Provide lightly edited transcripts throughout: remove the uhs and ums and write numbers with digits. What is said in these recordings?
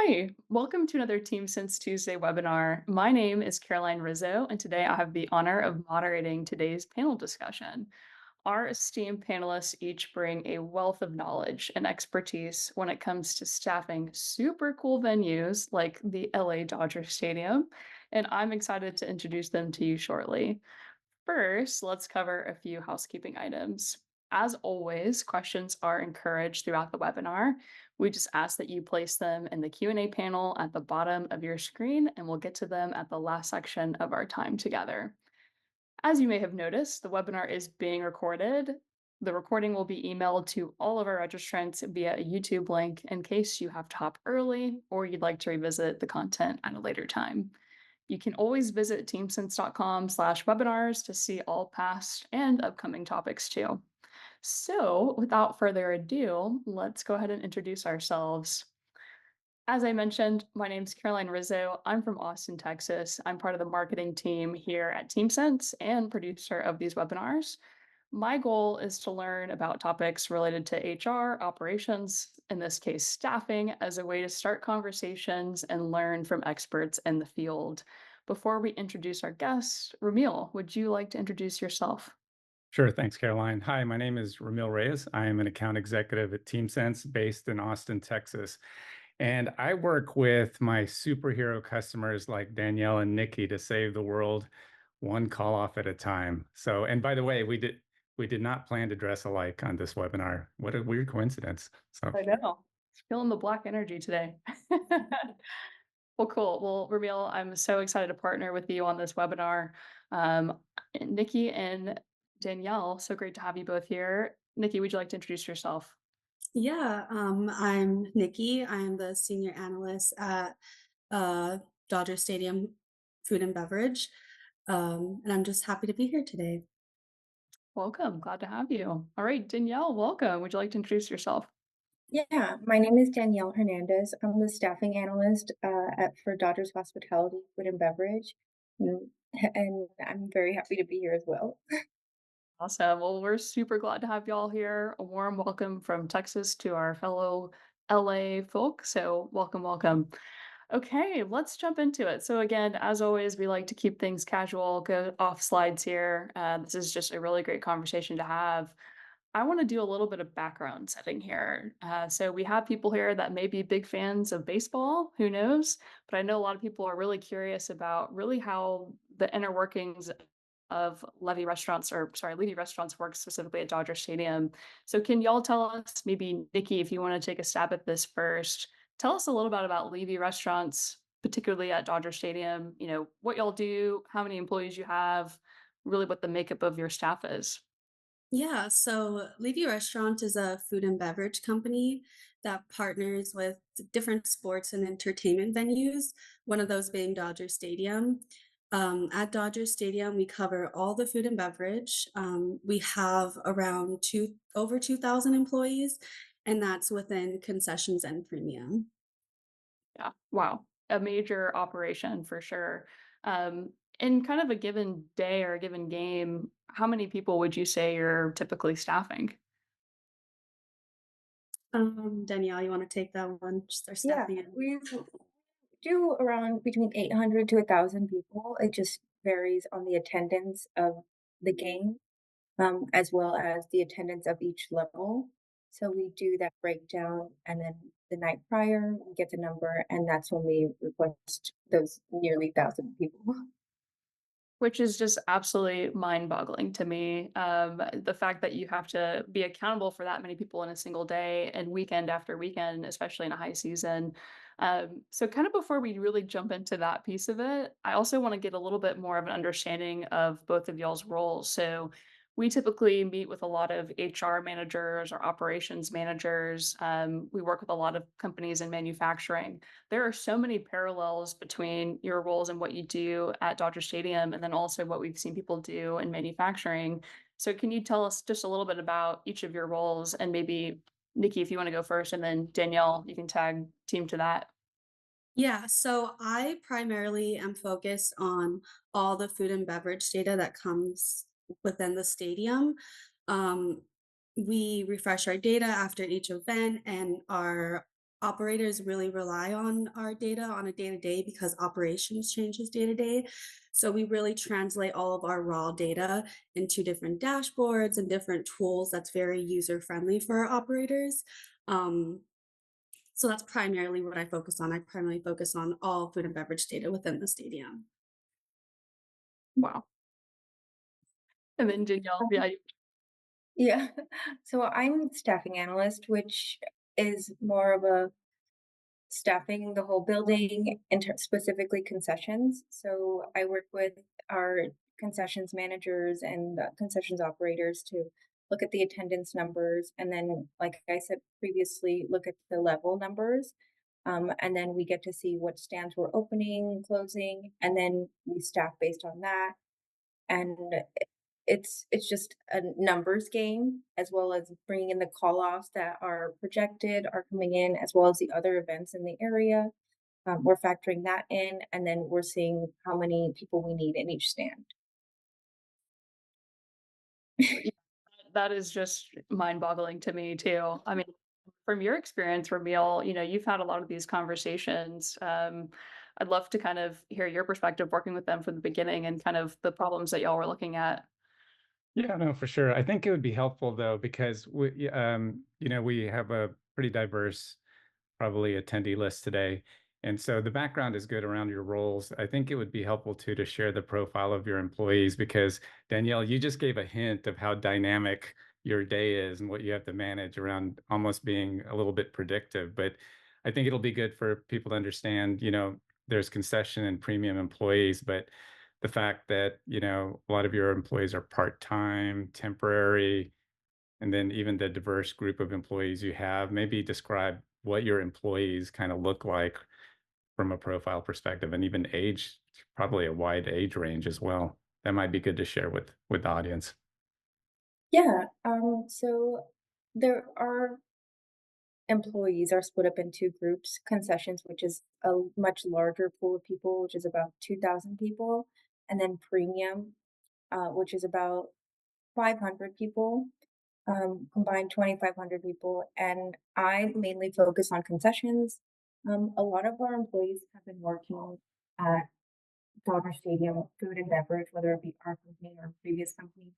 Hi, welcome to another Team Since Tuesday webinar. My name is Caroline Rizzo, and today I have the honor of moderating today's panel discussion. Our esteemed panelists each bring a wealth of knowledge and expertise when it comes to staffing super cool venues like the LA Dodger Stadium, and I'm excited to introduce them to you shortly. First, let's cover a few housekeeping items. As always, questions are encouraged throughout the webinar. We just ask that you place them in the Q&A panel at the bottom of your screen, and we'll get to them at the last section of our time together. As you may have noticed, the webinar is being recorded. The recording will be emailed to all of our registrants via a YouTube link in case you have to hop early or you'd like to revisit the content at a later time. You can always visit teamsense.com/webinars to see all past and upcoming topics too. So, without further ado, let's go ahead and introduce ourselves. As I mentioned, my name is Caroline Rizzo. I'm from Austin, Texas. I'm part of the marketing team here at TeamSense and producer of these webinars. My goal is to learn about topics related to HR, operations, in this case, staffing, as a way to start conversations and learn from experts in the field. Before we introduce our guest, Ramil, would you like to introduce yourself? Sure. Thanks, Caroline. Hi, my name is Ramirez. I am an account executive at TeamSense based in Austin, Texas. And I work with my superhero customers like Danielle and Nikki to save the world one call off at a time. So, and by the way, we did not plan to dress alike on this webinar. What a weird coincidence. So I know. Feeling the black energy today. Well, cool. Well, Ramil, I'm so excited to partner with you on this webinar. Nikki and Danielle, so great to have you both here. Nikki, would you like to introduce yourself? Yeah, I'm Nikki. I'm the senior analyst at uh, Dodger Stadium Food and Beverage, and I'm just happy to be here today. Welcome. Glad to have you. All right, Danielle, welcome. Would you like to introduce yourself? Yeah, my name is Danielle Hernandez. I'm the staffing analyst for Dodgers Hospitality, Food and Beverage, mm, and I'm very happy to be here as well. Awesome. Well, we're super glad to have y'all here. A warm welcome from Texas to our fellow LA folk. So, welcome, welcome. Okay, let's jump into it. So, again, as always, we like to keep things casual, go off slides here. This is just a really great conversation to have. I want to do a little bit of background setting here. So, we have people here that may be big fans of baseball, who knows? But I know a lot of people are really curious about really how the inner workings of Levy Restaurants work specifically at Dodger Stadium. So, can y'all tell us, maybe Nikki, if you want to take a stab at this first, tell us a little bit about Levy Restaurants, particularly at Dodger Stadium. What y'all do, how many employees you have, really what the makeup of your staff is. Yeah, so Levy Restaurant is a food and beverage company that partners with different sports and entertainment venues, one of those being Dodger Stadium. At Dodger Stadium, we cover all the food and beverage. We have around over 2,000 employees, and that's within concessions and premium. Yeah. Wow. A major operation for sure. In kind of a given day or a given game, how many people would you say you're typically staffing? Danielle, you want to take that one? Just our Yeah, staffing. In. we do around between 800 to 1,000 people. It just varies on the attendance of the game, as well as the attendance of each level. So we do that breakdown, and then the night prior, we get the number, and that's when we request those nearly 1,000 people. Which is just absolutely mind-boggling to me. The fact that you have to be accountable for that many people in a single day and weekend after weekend, especially in a high season. So kind of before we really jump into that piece of it, I also want to get a little bit more of an understanding of both of y'all's roles. So we typically meet with a lot of HR managers or operations managers. We work with a lot of companies in manufacturing. There are so many parallels between your roles and what you do at Dodger Stadium, and then also what we've seen people do in manufacturing. So, can you tell us just a little bit about each of your roles? And maybe, Nikki, if you want to go first, and then Danielle, you can tag team to that. Yeah, so I primarily am focused on all the food and beverage data that comes within the stadium. Um, we refresh our data after each event, and our operators really rely on our data on a day to day because operations changes day to day. So we really translate all of our raw data into different dashboards and different tools that's very user friendly for our operators. Um, so that's primarily what I focus on. I primarily focus on all food and beverage data within the stadium. Wow. And then Danielle, Um, yeah, yeah. So I'm staffing analyst, which is more of a staffing the whole building, specifically concessions. So I work with our concessions managers and concessions operators to look at the attendance numbers, and then, like I said previously, look at the level numbers. And then we get to see what stands we're opening, closing, and then we staff based on that. And it's just a numbers game, as well as bringing in the call offs that are projected are coming in, as well as the other events in the area. We're factoring that in, and then we're seeing how many people we need in each stand. yeah, that is just mind-boggling to me too. I mean, from your experience, Ramil, you've had a lot of these conversations. I'd love to kind of hear your perspective working with them from the beginning and kind of the problems that y'all were looking at. Yeah, no, for sure. I think it would be helpful though, because we have a pretty diverse probably attendee list today. And so the background is good around your roles. I think it would be helpful too to share the profile of your employees because Danielle, you just gave a hint of how dynamic your day is and what you have to manage around almost being a little bit predictive. But I think it'll be good for people to understand, there's concession and premium employees, but the fact that, a lot of your employees are part-time, temporary, and then even the diverse group of employees you have, maybe describe what your employees kind of look like from a profile perspective and even age, probably a wide age range as well. That might be good to share with the audience. Yeah. So there are employees are split up in two groups: concessions, which is a much larger pool of people, which is about 2,000 people, and then premium, which is about 500 people, combined 2,500 people. And I mainly focus on concessions. A lot of our employees have been working at Dodger Stadium food and beverage, whether it be our company or previous company,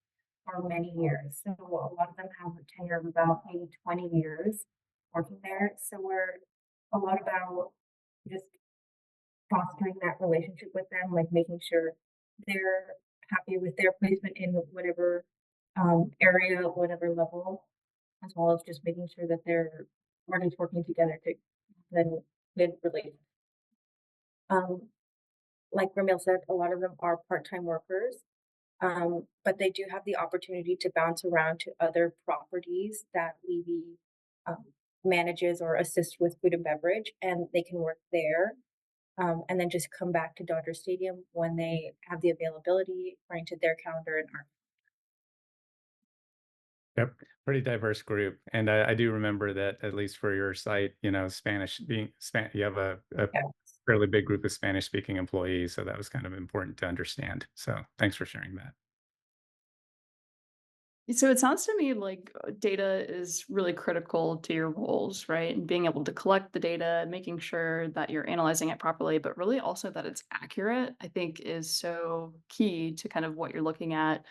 for many years. So a lot of them have a tenure of about maybe 20 years working there. So we're a lot about just fostering that relationship with them, like making sure they're happy with their placement in whatever area, whatever level, as well as just making sure that we're just working together to then good relate. Um, like Ramil said, a lot of them are part-time workers, but they do have the opportunity to bounce around to other properties that Levy um, manages or assists with food and beverage, and they can work there, and then just come back to Dodger Stadium when they have the availability according to their calendar and our. Yep, pretty diverse group. And I do remember that at least for your site, Spanish you have a Yeah. fairly big group of Spanish speaking employees. So that was kind of important to understand. So thanks for sharing that. So it sounds to me like data is really critical to your roles, right? And being able to collect the data, making sure that you're analyzing it properly, but really also that it's accurate, I think is so key to kind of what you're looking at.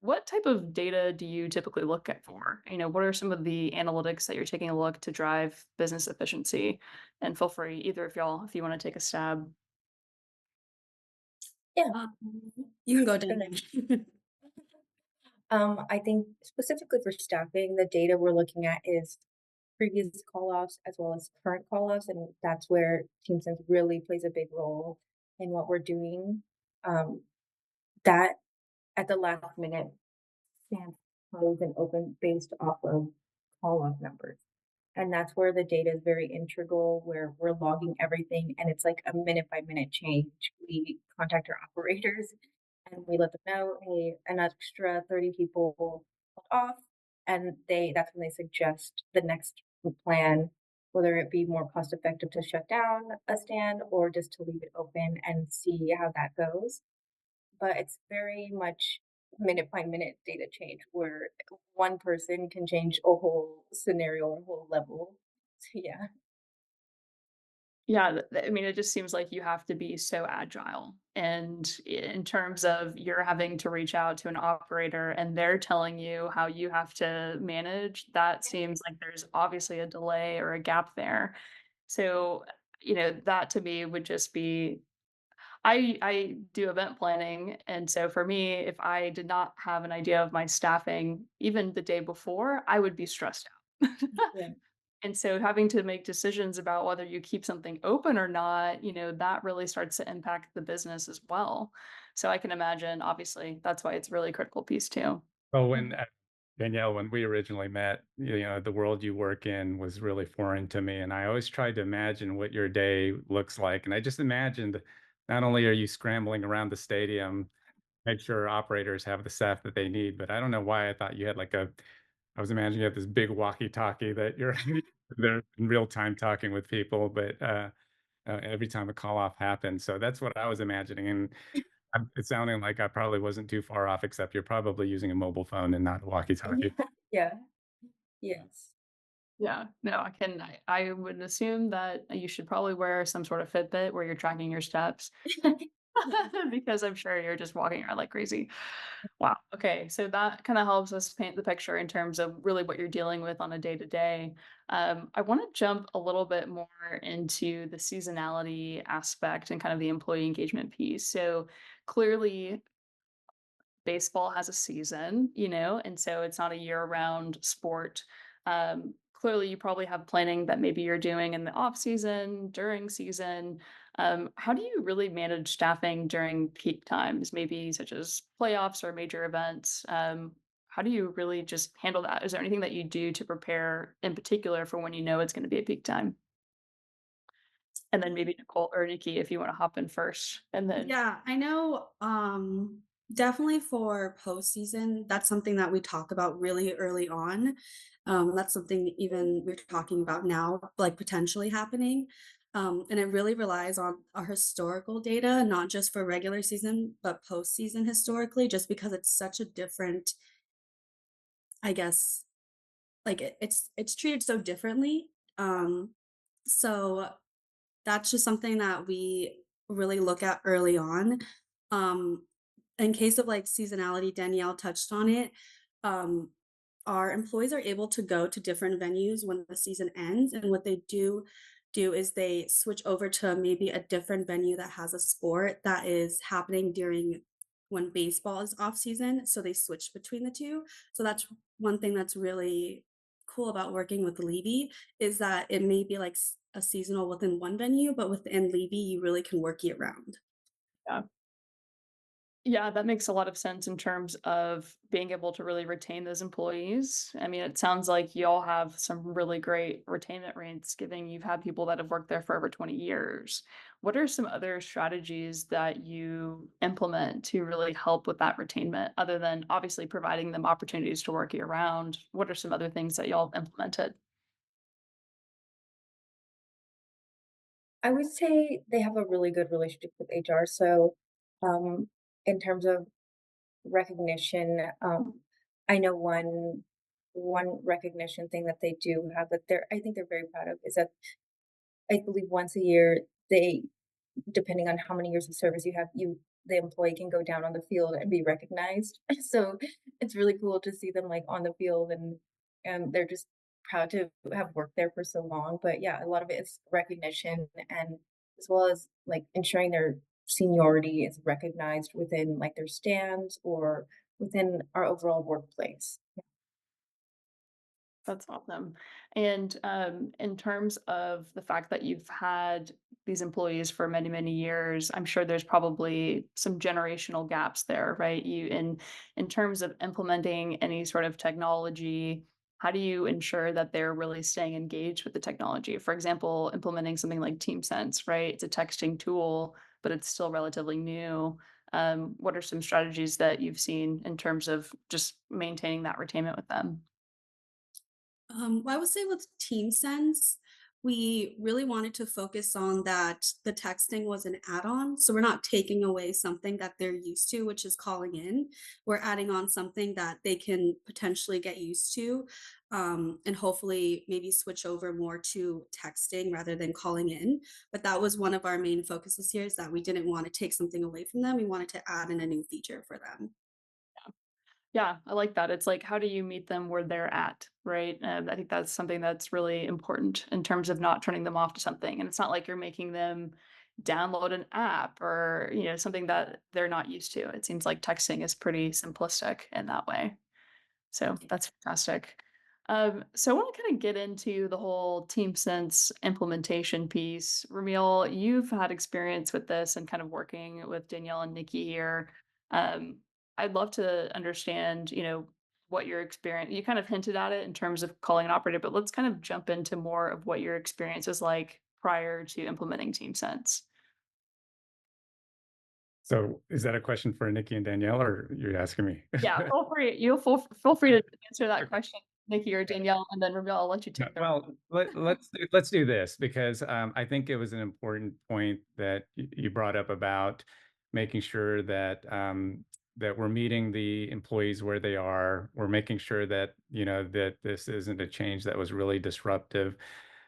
What type of data do you typically look at for? What are some of the analytics that you're taking a look to drive business efficiency? And feel free, either of y'all, if you want to take a stab. Yeah. Um, you can go, And Danielle. then I think specifically for staffing, the data we're looking at is previous call-offs as well as current call-offs, and that's where TeamSense really plays a big role in what we're doing. Um, that at the last minute stands closed and open based off of call-off numbers. And that's where the data is very integral, where we're logging everything and it's like a minute by minute change. We contact our operators and we let them know, hey, an extra 30 people called off. And that's when they suggest the next plan, whether it be more cost effective to shut down a stand or just to leave it open and see how that goes. But it's very much minute by minute data change where one person can change a whole scenario or a whole level. Yeah. Yeah, I mean, it just seems like you have to be so agile. And in terms of you're having to reach out to an operator and they're telling you how you have to manage, that seems like there's obviously a delay or a gap there. So, that to me would just be I do event planning. And so for me, if I did not have an idea of my staffing even the day before, I would be stressed out. Yeah. And so having to make decisions about whether you keep something open or not, that really starts to impact the business as well. So I can imagine, obviously, that's why it's a really critical piece too. Well, Danielle, when we originally met, the world you work in was really foreign to me. And I always tried to imagine what your day looks like. And I just imagined not only are you scrambling around the stadium, make sure operators have the staff that they need, but I don't know why I thought you had I was imagining you have this big walkie-talkie that you're there in real time talking with people, but every time a call off happens. So that's what I was imagining. And it's sounding like I probably wasn't too far off, except you're probably using a mobile phone and not a walkie-talkie. Yeah. Yeah. Yes. Yeah, no, I would assume that you should probably wear some sort of Fitbit where you're tracking your steps. Because I'm sure you're just walking around like crazy. Wow. Okay. So that kind of helps us paint the picture in terms of really what you're dealing with on a day to day. I want to jump a little bit more into the seasonality aspect and kind of the employee engagement piece. So clearly, baseball has a season, and so it's not a year-round sport. Clearly, you probably have planning that maybe you're doing in the off season, during season. How do you really manage staffing during peak times, maybe such as playoffs or major events? How do you really just handle that? Is there anything that you do to prepare in particular for when you know it's going to be a peak time? And then maybe Nicole or Nikki, if you want to hop in first, and then Yeah, I know, definitely for postseason, that's something that we talk about really early on. That's something even we're talking about now, like potentially happening. And it really relies on our historical data, not just for regular season, but postseason historically, just because it's such a different, I guess, like it's treated so differently. So that's just something that we really look at early on. Um, in case of like seasonality, Danielle touched on it. Um, our employees are able to go to different venues when the season ends, and what they do is they switch over to maybe a different venue that has a sport that is happening during when baseball is off season. So they switch between the two. So that's one thing that's really cool about working with Levy is that it may be like a seasonal within one venue, but within Levy, you really can work year round. yeah. Yeah, that makes a lot of sense in terms of being able to really retain those employees. I mean, it sounds like y'all have some really great retainment rates, given you've had people that have worked there for over 20 years. What are some other strategies that you implement to really help with that retainment, other than obviously providing them opportunities to work year round? What are some other things that y'all have implemented? I would say they have a really good relationship with HR. So, um, in terms of recognition, I know one recognition thing that they do have that I think they're very proud of is that I believe once a year they, depending on how many years of service you have, the employee can go down on the field and be recognized. So it's really cool to see them like on the field, and they're just proud to have worked there for so long. But yeah, a lot of it is recognition, and as well as like ensuring their seniority is recognized within like their stands or within our overall workplace. That's awesome. And in terms of the fact that you've had these employees for many, many years, I'm sure there's probably some generational gaps there, right? In terms of implementing any sort of technology, how do you ensure that they're really staying engaged with the technology? For example, implementing something like TeamSense, right? It's a texting tool, but it's still relatively new. What are some strategies that you've seen in terms of just maintaining that retainment with them? Well, I would say with Team Sense, we really wanted to focus on that the texting was an add-on. So we're not taking away something that they're used to, which is calling in. We're adding on something that they can potentially get used to. and hopefully maybe switch over more to texting rather than calling in. But that was one of our main focuses here, is that we didn't want to take something away from them. We wanted to add in a new feature for them. Yeah, I like that. It's like, how do you meet them where they're at, right? I think that's something that's really important in terms of not turning them off to something. And it's not like you're making them download an app or, something that they're not used to. It seems like texting is pretty simplistic in that way. So that's fantastic. So I want to kind of get into the whole Team Sense implementation piece. Ramil, you've had experience with this and kind of working with Danielle and Nikki here. Um, I'd love to understand, what your experience. You kind of hinted at it in terms of calling an operator, but let's kind of jump into more of what your experience was like prior to implementing Team Sense. So is that a question for Nikki and Danielle, or you're asking me? Yeah, feel free. Feel free to answer that Okay. question, Nikki or Danielle, and then Ramil, I'll let you No, take the. well, let's do this because I think it was an important point that you brought up about making sure that that we're meeting the employees where they are. We're making sure that that this isn't a change that was really disruptive.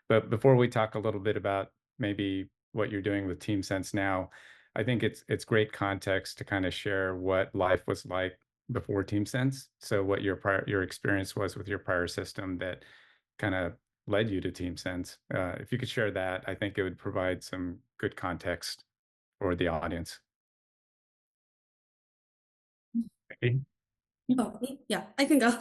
But before we talk a little bit about maybe what you're doing with Team Sense now, I think it's great context to kind of share what life was like before Team Sense. So what your experience was with your prior system that kind of led you to Team Sense. If you could share that, I think it would provide some good context for the audience. Okay. Oh, me? Yeah, I can go.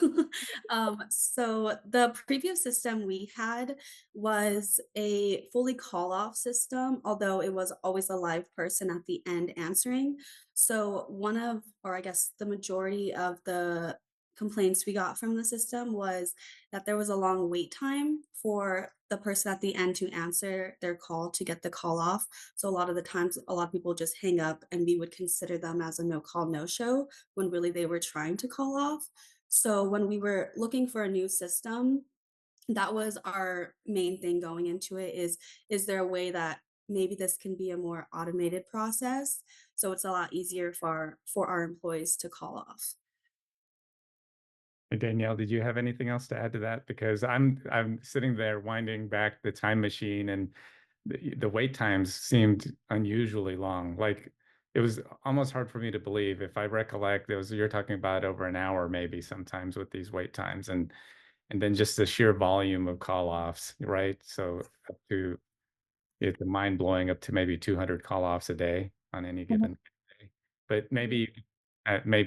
So the previous system we had was a fully call off system, although it was always a live person at the end answering. So one of, or I guess the majority of the complaints we got from the system was that there was a long wait time for the person at the end to answer their call to get the call off. So a lot of the times, a lot of people just hang up and we would consider them as a no call, no show when really they were trying to call off. So when we were looking for a new system, that was our main thing going into it, is there a way that maybe this can be a more automated process so it's a lot easier for our employees to call off. And Danielle, did you have anything else to add to that? Because I'm sitting there winding back the time machine, and the wait times seemed unusually long. Like it was almost hard for me to believe. If I recollect, it was you're talking about over an hour, maybe sometimes with these wait times, and then just the sheer volume of call offs, right? So up to it's mind blowing, up to maybe 200 call offs a day on any given day. But maybe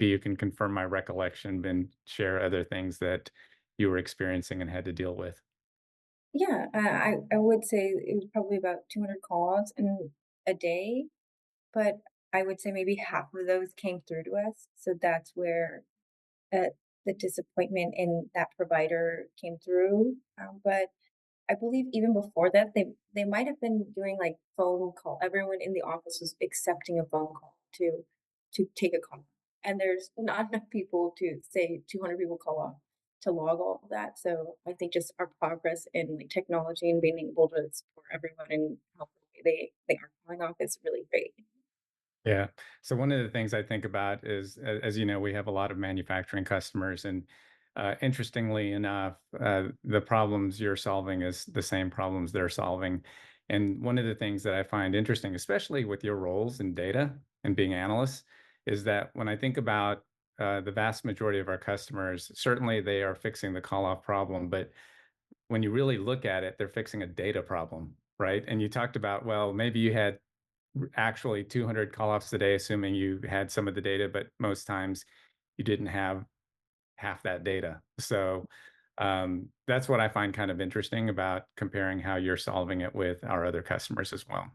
you can confirm my recollection and share other things that you were experiencing and had to deal with. Yeah, I would say it was probably about 200 calls in a day, but I would say maybe half of those came through to us. So that's where uh, the disappointment in that provider came through. But I believe even before that, they might have been doing like phone call. Everyone in the office was accepting a phone call to take a call, and there's not enough people to say 200 people call off to log all of that. So I think just our progress in like technology and being able to support everyone and help they are calling off is really great. Yeah. So one of the things I think about is, as you know, we have a lot of manufacturing customers, and interestingly enough, the problems you're solving is the same problems they're solving. And one of the things that I find interesting, especially with your roles in data and being analysts, is that when I think about the vast majority of our customers, certainly they are fixing the call off problem, but when you really look at it, they're fixing a data problem, right? And you talked about, well, maybe you had actually 200 call-offs a day, assuming you had some of the data, but most times you didn't have half that data. So that's what I find kind of interesting about comparing how you're solving it with our other customers as well.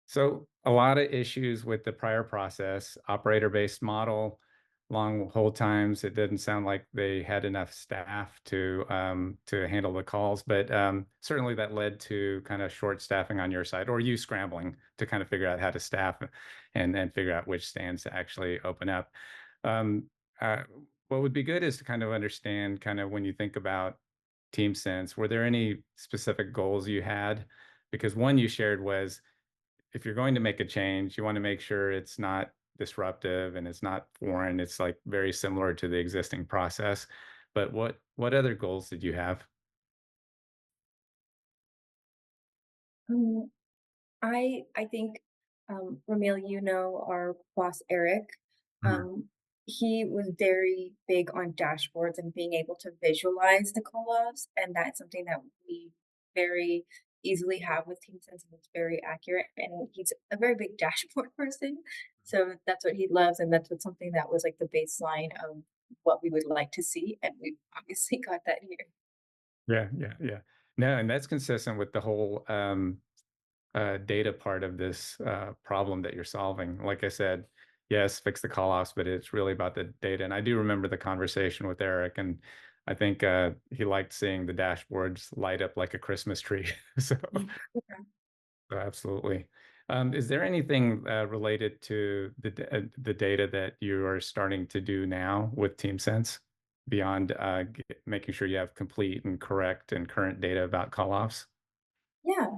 So a lot of issues with the prior process, operator-based model, long hold times. It didn't sound like they had enough staff to handle the calls, but certainly that led to kind of short staffing on your side, or you scrambling to kind of figure out how to staff and figure out which stands to actually open up. Um, uh, what would be good is to kind of understand kind of when you think about Team Sense, were there any specific goals you had? Because one you shared was if you're going to make a change, you want to make sure it's not disruptive and it's not foreign. It's like very similar to the existing process. But what other goals did you have? Um, I think, Ramil, you know, our boss, Eric, Mhm. um, he was very big on dashboards and being able to visualize the call-offs, and that's something that we very easily have with TeamSense, and it's very accurate, and he's a very big dashboard person, so that's what he loves, and that's what something that was, like, the baseline of what we would like to see, and we obviously got that here. Yeah, yeah, yeah. No, and that's consistent with the whole data part of this problem that you're solving. Like I said, yes, fix the call offs, but it's really about the data. And I do remember the conversation with Eric, and I think he liked seeing the dashboards light up like a Christmas tree. So, so absolutely. Is there anything related to the data that you are starting to do now with TeamSense beyond making sure you have complete and correct and current data about call offs? Yeah.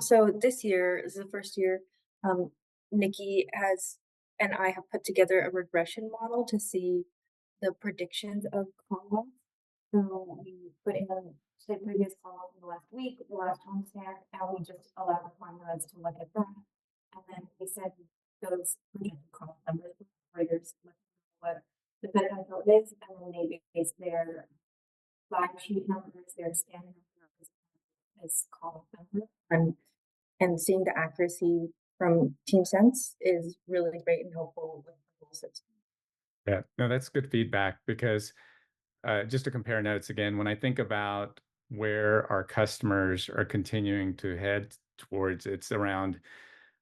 So this year is the first year um, Nikki has and I have put together a regression model to see the predictions of call. So we put in say previous call in the last week, the last homestand, and we just allowed the Ramirez to look at that. And then we said those projected call numbers operators look at what the potential is, and then they base their live sheet numbers, their standing numbers as call number. And seeing the accuracy from Team Sense is really great and helpful with the whole system. Yeah, no, that's good feedback because just to compare notes again, when I think about where our customers are continuing to head towards, it's around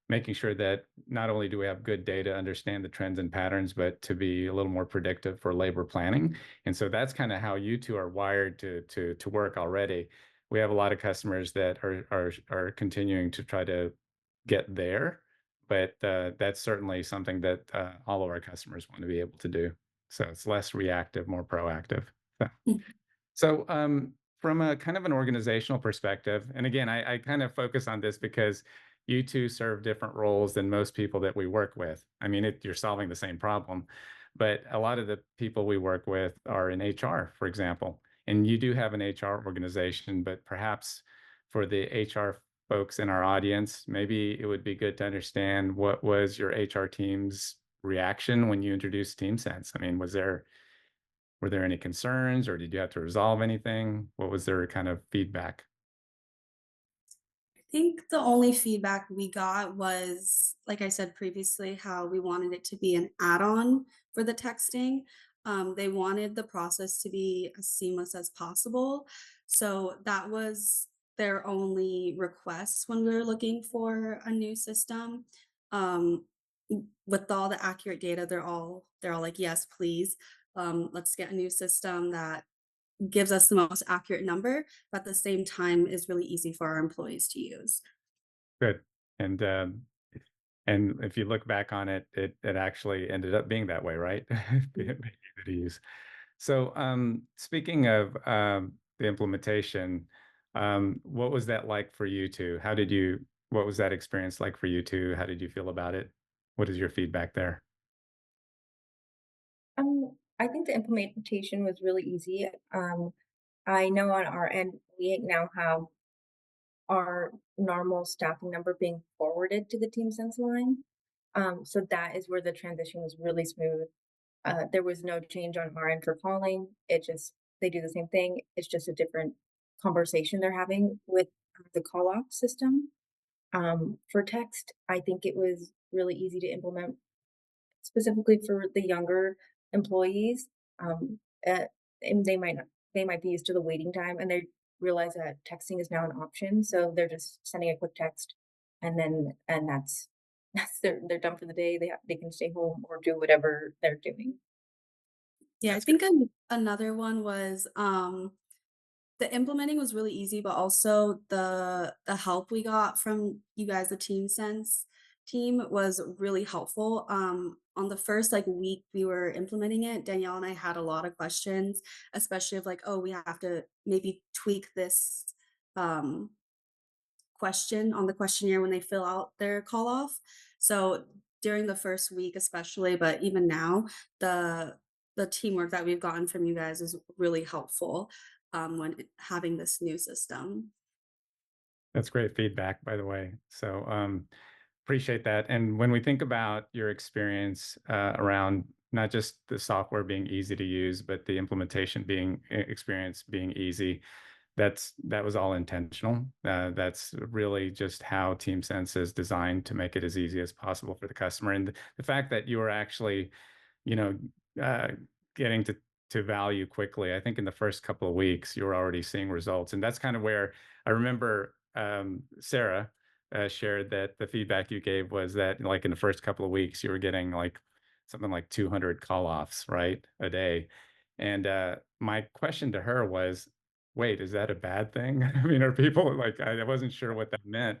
making sure that not only do we have good data, understand the trends and patterns, but to be a little more predictive for labor planning. And so that's kind of how you two are wired to work already. We have a lot of customers that are continuing to try to get there, but that's certainly something that all of our customers want to be able to do. So it's less reactive, more proactive. So, from a kind of an organizational perspective, and again, I kind of focus on this because you two serve different roles than most people that we work with. I mean, you're solving the same problem, but a lot of the people we work with are in HR, for example, and you do have an HR organization, but perhaps for the HR folks in our audience, maybe it would be good to understand what was your HR team's reaction when you introduced TeamSense. I mean, were there any concerns or did you have to resolve anything? What was their kind of feedback? I think the only feedback we got was, like I said previously, how we wanted it to be an add-on for the texting. They wanted the process to be as seamless as possible. So that was their only request when we were looking for a new system. Um, with all the accurate data, they're all like, yes, please. Let's get a new system that gives us the most accurate number, but at the same time is really easy for our employees to use. Good. And and if you look back on it, it actually ended up being that way, right? Being easy to use. So speaking of the implementation, what was that like for you two? What was that experience like for you two? How did you feel about it? What is your feedback there? I think the implementation was really easy. I know on our end, we now have our normal staffing number being forwarded to the Team Sense line. So that is where the transition was really smooth. There was no change on our end for calling. They do the same thing. It's just a different conversation they're having with the call off system. For text, I think it was really easy to implement specifically for the younger employees. Um, uh, and they might be used to the waiting time, and they realize that texting is now an option. So they're just sending a quick text, and that's they're done for the day. They can stay home or do whatever they're doing. Yeah, I That's good. think another one was the implementing was really easy, but also the help we got from you guys, the Team Sense team was really helpful. On the first like week we were implementing it, Danielle and I had a lot of questions, especially of like, oh, we have to maybe tweak this um question on the questionnaire when they fill out their call off. So during the first week especially, but even now, the the teamwork that we've gotten from you guys is really helpful having this new system. That's great feedback, by the way. So appreciate that. And when we think about your experience around not just the software being easy to use, but the implementation being experience being easy, that was all intentional. That's really just how TeamSense is designed to make it as easy as possible for the customer. And the fact that you are actually, you know, uh, getting to value quickly. I think in the first couple of weeks, you were already seeing results, and that's kind of where I remember Sarah shared that the feedback you gave was that, like in the first couple of weeks, you were getting like something like 200 call offs, right, a day. And my question to her was, wait, is that a bad thing? I mean, are people like, I wasn't sure what that meant,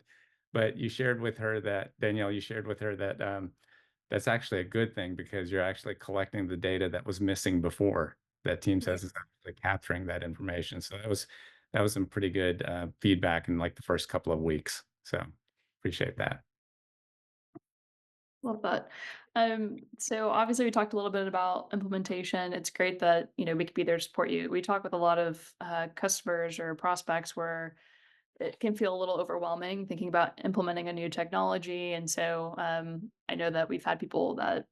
but you shared with her that, Danielle, you shared with her that that's actually a good thing because you're actually collecting the data that was missing before. That team Right. says is actually capturing that information. So that was some pretty good feedback in like the first couple of weeks. So appreciate that. Love that. So obviously we talked a little bit about implementation. It's great that, we could be there to support you. We talk with a lot of customers or prospects where it can feel a little overwhelming thinking about implementing a new technology. And so I know that we've had people that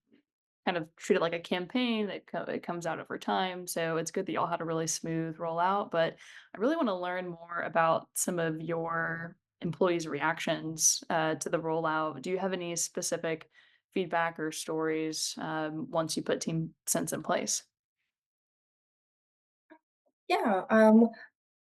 kind of treat it like a campaign that it comes out over time. So it's good that y'all had a really smooth rollout. But I really want to learn more about some of your employees' reactions to the rollout. Do you have any specific feedback or stories once you put Team Sense in place? Yeah,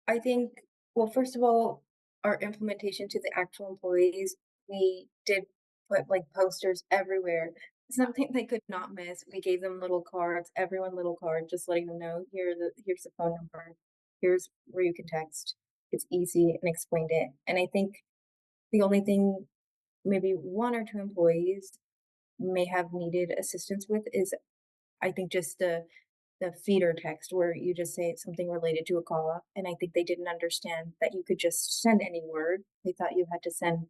I think, well, first of all, our implementation to the actual employees, we did put like posters everywhere, something they could not miss. We gave them little cards, everyone little card, just letting them know here's the phone number, here's where you can text. It's easy and explained it. And I think the only thing maybe one or two employees may have needed assistance with is I think just the feeder text where you just say something related to a call up. And I think they didn't understand that you could just send any word. They thought you had to send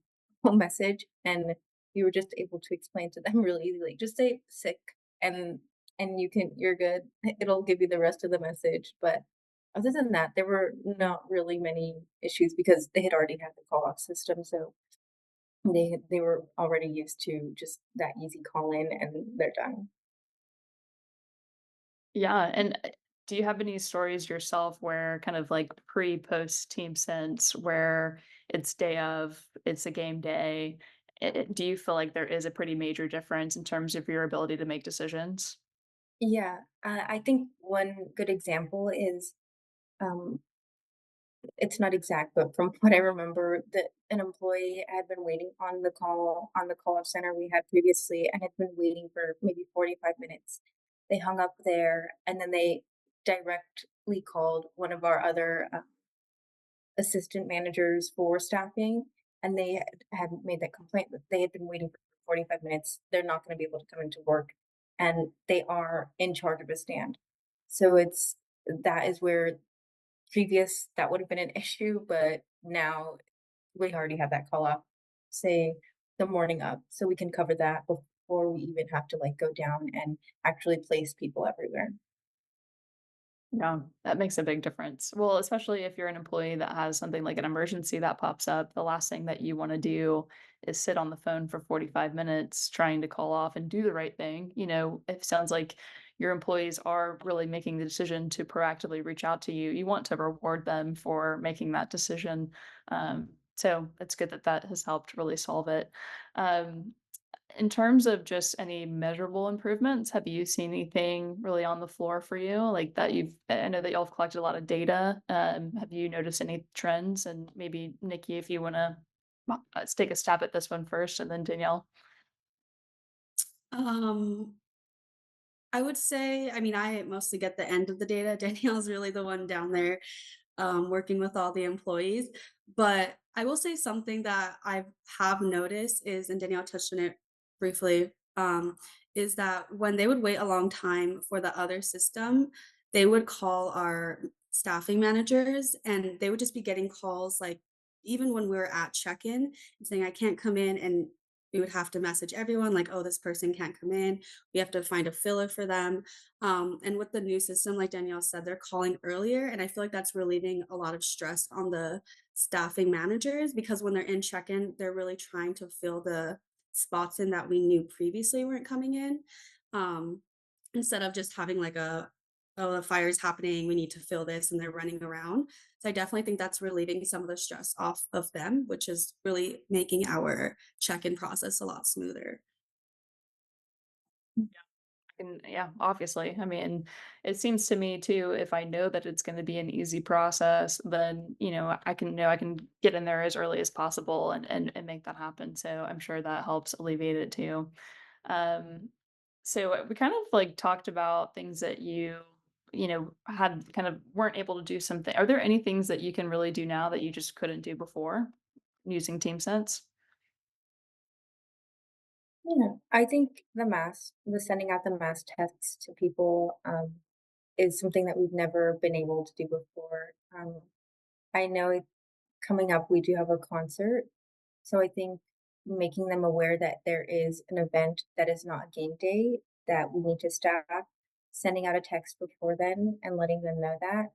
a message and you were just able to explain to them really easily. Just say sick and you're good. It'll give you the rest of the message. But other than that, there were not really many issues because they had already had the call off system. So they were already used to just that easy call in and they're done. Yeah, and do you have any stories yourself where kind of like pre-post Team Sense where it's day of, it's a game day? Do you feel like there is a pretty major difference in terms of your ability to make decisions? Yeah, I think one good example is um, it's not exact, but from what I remember, that an employee had been waiting on the call-off center we had previously and had been waiting for maybe 45 minutes. They hung up there and then they directly called one of our other assistant managers for staffing, and they had made that complaint that they had been waiting for 45 minutes. They're not going to be able to come into work, and they are in charge of a stand. So that is where previous that would have been an issue, but now we already have that call up, say the morning up, so we can cover that before we even have to like go down and actually place people everywhere. Yeah, that makes a big difference. Well, especially if you're an employee that has something like an emergency that pops up, the last thing that you want to do is sit on the phone for 45 minutes trying to call off and do the right thing. It sounds like your employees are really making the decision to proactively reach out to you. You want to reward them for making that decision. So it's good that that has helped really solve it. Um, in terms of just any measurable improvements, have you seen anything really on the floor for you? Like that I know that y'all have collected a lot of data. Have you noticed any trends? And maybe Nikki, if you want to take a stab at this one first, and then Danielle. Um, I would say, I mean, I mostly get the end of the data. Danielle's really the one down there working with all the employees. But I will say something that I have noticed is, and Danielle touched on it briefly, is that when they would wait a long time for the other system, they would call our staffing managers and they would just be getting calls like even when we were at check-in and saying, I can't come in and we would have to message everyone like, oh, this person can't come in. We have to find a filler for them. And with the new system, like Danielle said, they're calling earlier. And I feel like that's relieving a lot of stress on the staffing managers because when they're in check in, they're really trying to fill the spots in that we knew previously weren't coming in. Um, Instead of just having like oh, the fire's happening, we need to fill this, and they're running around. So I definitely think that's relieving some of the stress off of them, which is really making our check-in process a lot smoother. And yeah, obviously. I mean, it seems to me too, if I know that it's going to be an easy process, then, I can know I can get in there as early as possible and make that happen. So I'm sure that helps alleviate it too. Um, so we kind of like talked about things that had kind of weren't able to do something. Are there any things that you can really do now that you just couldn't do before using Team Sense? Yeah, I think the sending out the mass texts to people, is something that we've never been able to do before. I know coming up, we do have a concert, so I think making them aware that there is an event that is not game day that we need to staff, sending out a text before then and letting them know that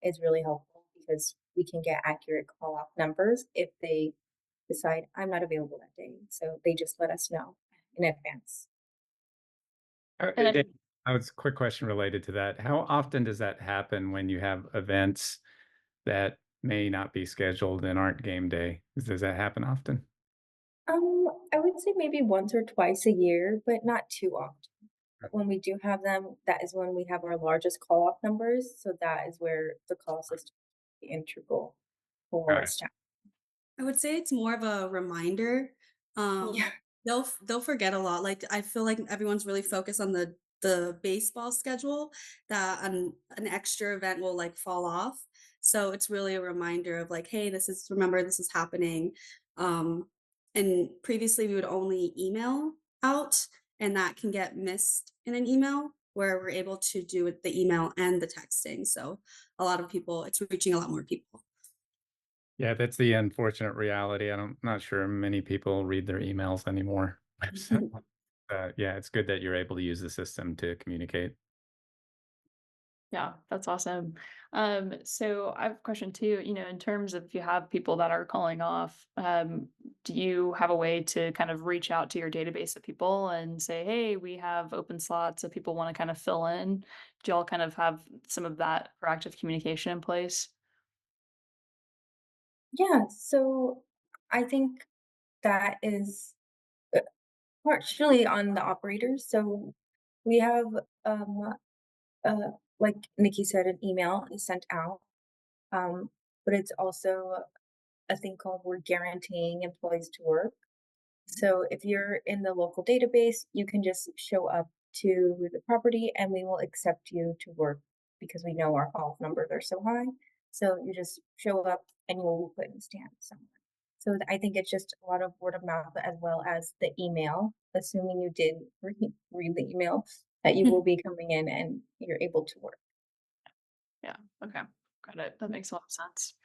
is really helpful because we can get accurate call off numbers if they decide I'm not available that day. So they just let us know in advance. And Dan, then it's a quick question related to that. How often does that happen when you have events that may not be scheduled and aren't game day? Does that happen often? I would say maybe once or twice a year, but not too often. But when we do have them, that is when we have our largest call off numbers. So that is where the call system is integral Got for it. staff. I would say it's more of a reminder. Yeah. They'll forget a lot. Like I feel like everyone's really focused on the baseball schedule that an extra event will like fall off. So it's really a reminder of like, hey, remember this is happening. Um, and previously we would only email out, and that can get missed in an email where we're able to do it the email and the texting. So a lot of people, it's reaching a lot more people. Yeah, that's the unfortunate reality. I'm not sure many people read their emails anymore. So, yeah, it's good that you're able to use the system to communicate. Yeah, that's awesome. So I have a question too, in terms of if you have people that are calling off, do you have a way to kind of reach out to your database of people and say, hey, we have open slots if people want to kind of fill in? Do y'all kind of have some of that proactive communication in place? Yeah. So I think that is uh, partially on the operators. So we have, um, uh, like Nikki said, an email is sent out, but it's also a thing called we're guaranteeing employees to work. So if you're in the local database, you can just show up to the property and we will accept you to work because we know our call numbers are so high. So you just show up and you will be put in stand somewhere. So I think it's just a lot of word of mouth as well as the email, assuming you did read the email that you will be coming in and you're able to work. Yeah, okay. Got it. That makes a lot of sense.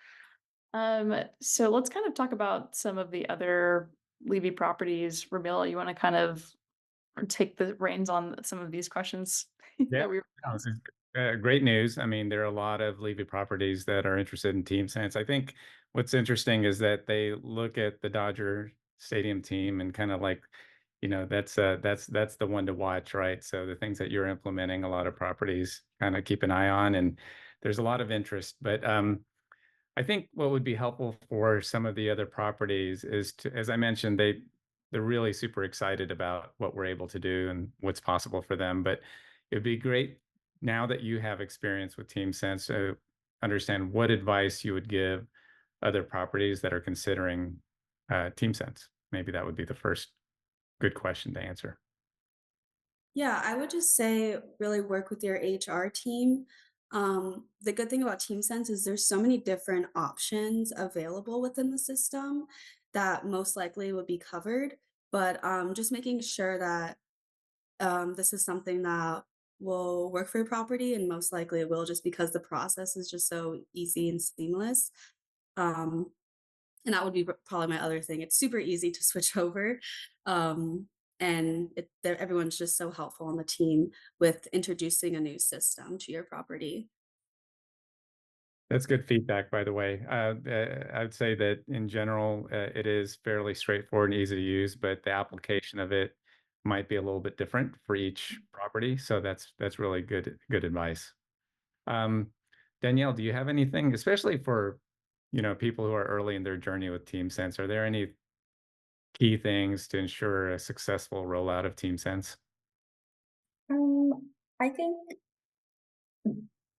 So let's kind of talk about some of the other Levy properties. Ramil, you want to kind of take the reins on some of these questions Yeah, that we were no, this asking? is great news. I mean, there are a lot of Levy properties that are interested in Team Sense. I think what's interesting is that they look at the Dodger Stadium team and kind of like, that's the one to watch, right? So the things that you're implementing, a lot of properties kind of keep an eye on, and there's a lot of interest. But I think what would be helpful for some of the other properties is to, as I mentioned, they're really super excited about what we're able to do and what's possible for them. But it'd be great now that you have experience with Team Sense to understand what advice you would give other properties that are considering Team Sense. Maybe that would be the first good question to answer. Yeah, I would just say really work with your HR team. The good thing about TeamSense is there's so many different options available within the system that most likely would be covered. But just making sure that this is something that will work for your property, and most likely it will just because the process is just so easy and seamless. Um, And that would be probably my other thing. It's super easy to switch over. Um, and everyone's just so helpful on the team with introducing a new system to your property. That's good feedback, by the way. I'd say that in general, it is fairly straightforward and easy to use, but the application of it might be a little bit different for each property. So that's really good advice. Um, Danielle, do you have anything, especially for people who are early in their journey with TeamSense? Are there any key things to ensure a successful rollout of TeamSense? I think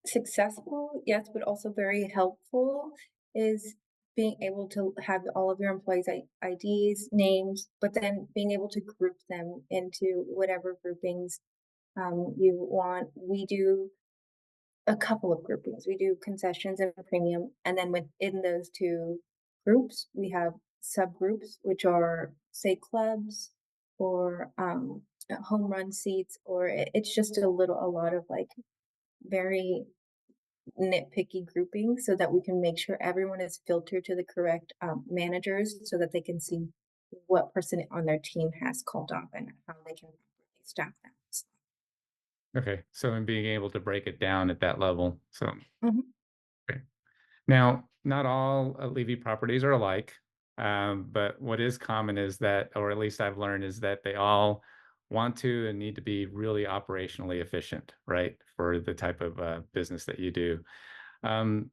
successful, yes, but also very helpful is being able to have all of your employees' IDs, names, but then being able to group them into whatever groupings you want. We do a couple of groupings. We do concessions and premium, and then within those two groups, we have subgroups, which are say clubs or home run seats, or it's just a lot of like very nitpicky grouping so that we can make sure everyone is filtered to the correct managers so that they can see what person on their team has called off and how they can staff them. Okay, so in being able to break it down at that level. So, Mhm. okay. Now, not all Levy properties are alike, but what is common is that, or at least I've learned, is that they all want to and need to be really operationally efficient, right, for the type of business that you do. Um,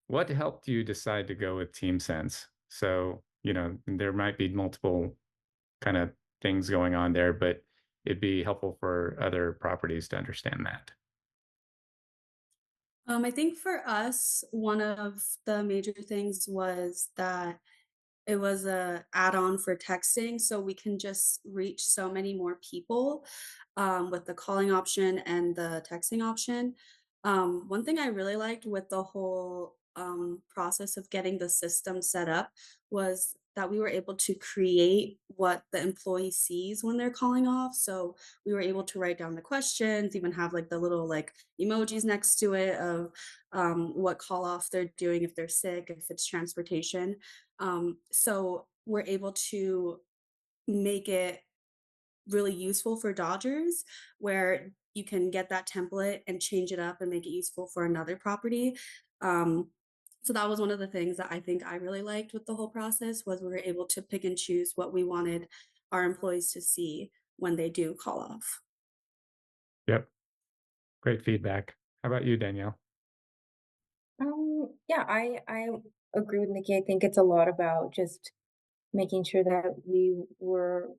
what helped you decide to go with TeamSense? So, there might be multiple kind of things going on there, but it'd be helpful for other properties to understand that. I think for us, one of the major things was that it was a add-on for texting, so we can just reach so many more people, with the calling option and the texting option. One thing I really liked with the whole, process of getting the system set up was that we were able to create what the employee sees when they're calling off, so we were able to write down the questions, even have, like, the little, like, emojis next to it of, what call off they're doing, if they're sick, if it's transportation. So we're able to make it really useful for Dodgers, where you can get that template and change it up and make it useful for another property. Um, so that was one of the things that I think I really liked with the whole process was we were able to pick and choose what we wanted our employees to see when they do call off. Yep, great feedback. How about you, Danielle? Yeah, I agree with Nikki. I think it's a lot about just making sure that we were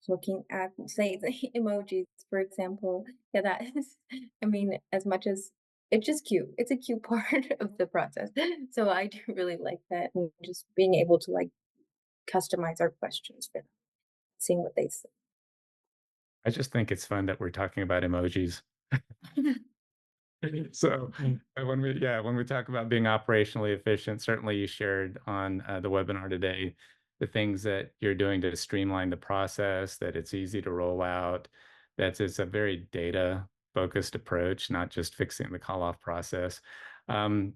looking at, say, the emojis, for example. Yeah, that is, I mean, as much as it's just cute, it's a cute part of the process. So I do really like that, and just being able to like customize our questions for them, seeing what they say. I just think it's fun that we're talking about emojis. So when we talk about being operationally efficient, certainly you shared on the webinar today the things that you're doing to streamline the process, that it's easy to roll out, that it's a very data focused approach, not just fixing the call off process. Um,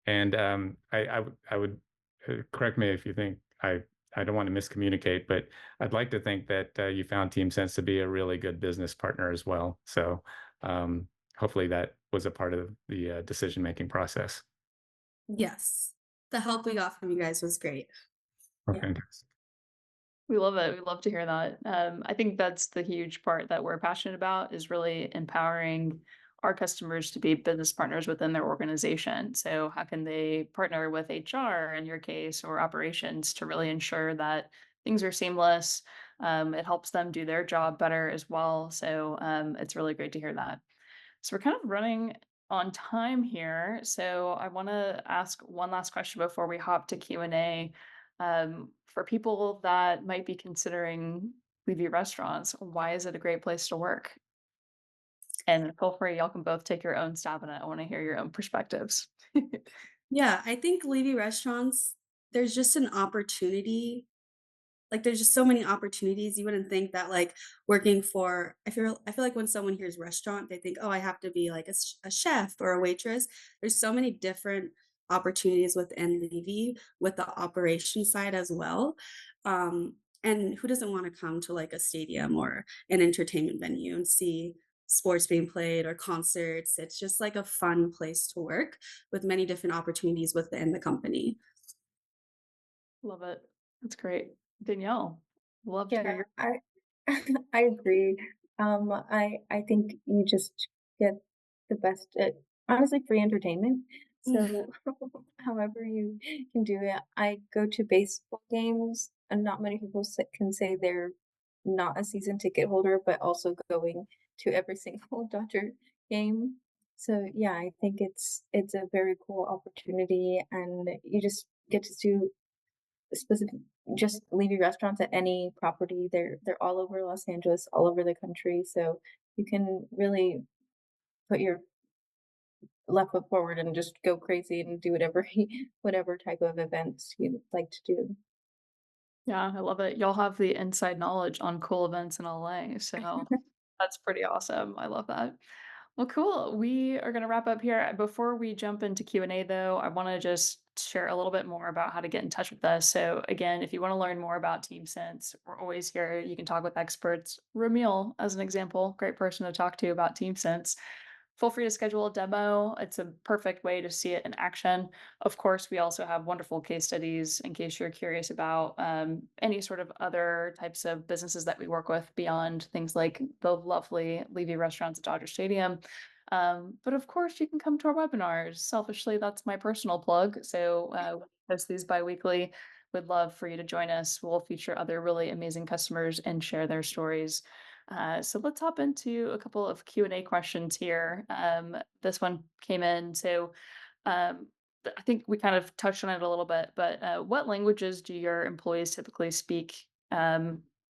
and I would correct me if you think I don't want to miscommunicate, but I'd like to think that you found TeamSense to be a really good business partner as well. So um, hopefully that was a part of the decision making process. Yes. The help we got from you guys was great. Oh, Yeah. fantastic. We love it. We love to hear that. I think that's the huge part that we're passionate about is really empowering our customers to be business partners within their organization. So how can they partner with HR in your case or operations to really ensure that things are seamless? It helps them do their job better as well. So it's really great to hear that. So we're kind of running on time here. So I want to ask one last question before we hop to Q&A. For people that might be considering Levy Restaurants, why is it a great place to work? And feel free, y'all can both take your own stab at it. I want to hear your own perspectives. Yeah, I think Levy Restaurants, there's just an opportunity. Like, there's just so many opportunities. You wouldn't think that, like, working for I feel like when someone hears restaurant, they think, "Oh, I have to be, like, a chef or a waitress." There's so many different opportunities within Levy with the operation side as well. And who doesn't want to come to like a stadium or an entertainment venue and see sports being played or concerts? It's just like a fun place to work with many different opportunities within the company. Love it. That's great. Danielle, love to hear Yeah, your I I agree. I think you just get the best, honestly, free entertainment. So, however you can do it. I go to baseball games, and not many people can say they're not a season ticket holder, but also going to every single Dodger game. So yeah, I think it's a very cool opportunity, and you just get to do specific just Levy restaurants at any property. They're all over Los Angeles, all over the country, so you can really put your left foot forward and just go crazy and do whatever whatever type of events you'd like to do. Yeah, I love it. Y'all have the inside knowledge on cool events in LA, so that's pretty awesome. I love that. Well, cool. We are going to wrap up here. Before we jump into Q&A though, I want to just share a little bit more about how to get in touch with us. So again, if you want to learn more about TeamSense, we're always here. You can talk with experts. Ramil, as an example, great person to talk to about TeamSense. Feel free to schedule a demo. It's a perfect way to see it in action. Of course, we also have wonderful case studies in case you're curious about any sort of other types of businesses that we work with beyond things like the lovely Levy Restaurants at Dodger Stadium. But of course, you can come to our webinars. Selfishly, that's my personal plug. So we post these bi-weekly. Would love for you to join us. We'll feature other really amazing customers and share their stories. So let's hop into a couple of Q&A questions here. This one came in. So um, I think we kind of touched on it a little bit, but what languages do your employees typically speak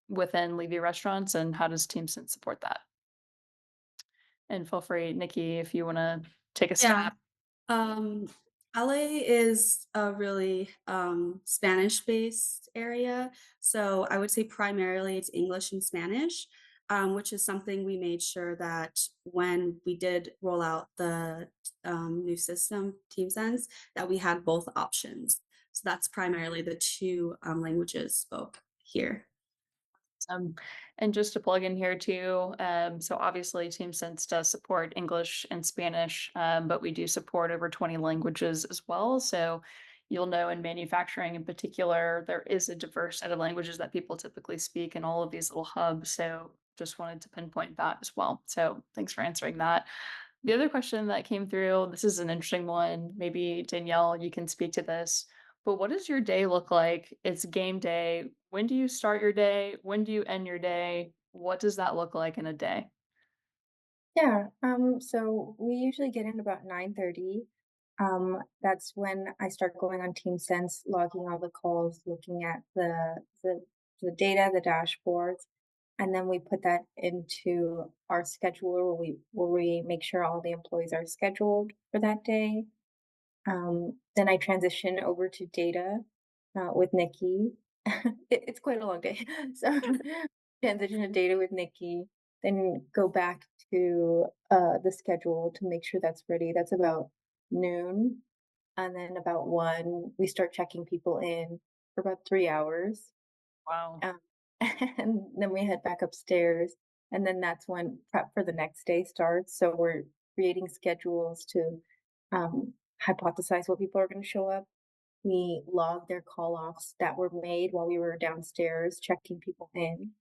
within Levy Restaurants, and how does TeamSense support that? And feel free, Nikki, if you want to take a Yeah. stab. Um, LA is a really Spanish-based area, so I would say primarily it's English and Spanish, which is something we made sure that when we did roll out the new system, TeamSense, that we had both options. So that's primarily the two languages spoke here. Um, and just to plug in here too, so obviously TeamSense does support English and Spanish, but we do support over 20 languages as well. So you'll know in manufacturing in particular, there is a diverse set of languages that people typically speak in all of these little hubs. So just wanted to pinpoint that as well. So thanks for answering that. The other question that came through, this is an interesting one. Maybe Danielle, you can speak to this. But what does your day look like? It's game day. When do you start your day? When do you end your day? What does that look like in a day? Yeah, so we usually get in about 9:30. That's when I start going on TeamSense, logging all the calls, looking at the data, the dashboards, and then we put that into our scheduler where we make sure all the employees are scheduled for that day. Then I transition over to data with Nikki. It's quite a long day. So transition to data with Nikki, then go back to the schedule to make sure that's ready. That's about noon. And then about 1, we start checking people in for about 3 hours. Wow. Um, and then we head back upstairs. And then that's when prep for the next day starts. So we're creating schedules to hypothesize what people are going to show up. We log their call offs that were made while we were downstairs checking people in.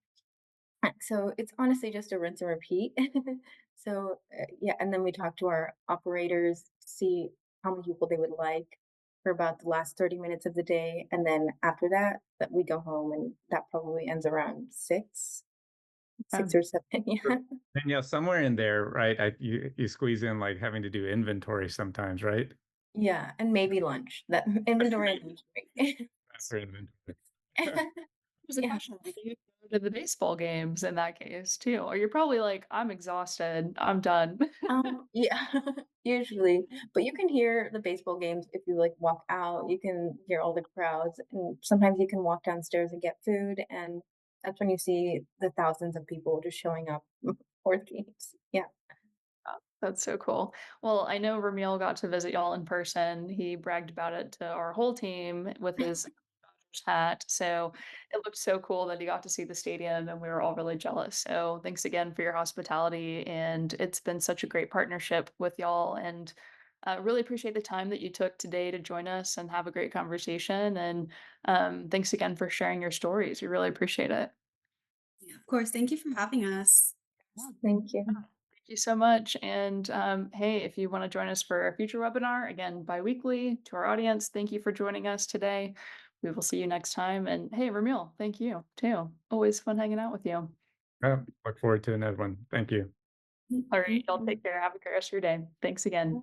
So it's honestly just a rinse and repeat. So yeah, and then we talk to our operators, see how many people they would like for about the last 30 minutes of the day, and then after that, that we go home, and that probably ends around 6, 6 Um, or 7. Yeah, And yeah, somewhere in there, right? You squeeze in like having to do inventory sometimes, right? yeah, and maybe lunch. That inventory and lunch break. After inventory. Here's a Yeah. question. Do you go to the baseball games in that case too? Or you're probably like, I'm exhausted. I'm done. Yeah, usually, but you can hear the baseball games if you like walk out. You can hear all the crowds, and sometimes you can walk downstairs and get food, and that's when you see the thousands of people just showing up for the games. Yeah, That's so cool. Well, I know Ramil got to visit y'all in person. He bragged about it to our whole team with his Dodgers hat. So it looked so cool that he got to see the stadium and we were all really jealous. So thanks again for your hospitality. And it's been such a great partnership with y'all. And really appreciate the time that you took today to join us and have a great conversation. And thanks again for sharing your stories. We really appreciate it. Yeah, of course. Thank you for having us. Yeah. Thank you. Thank you so much. And hey, if you want to join us for a future webinar, again, bi-weekly, to our audience, thank you for joining us today. We will see you next time. And hey, Ramil, thank you too. Always fun hanging out with you. Look forward to another one. Thank you. All right, Thank y'all you. take care. Have a great rest of your day. Thanks again.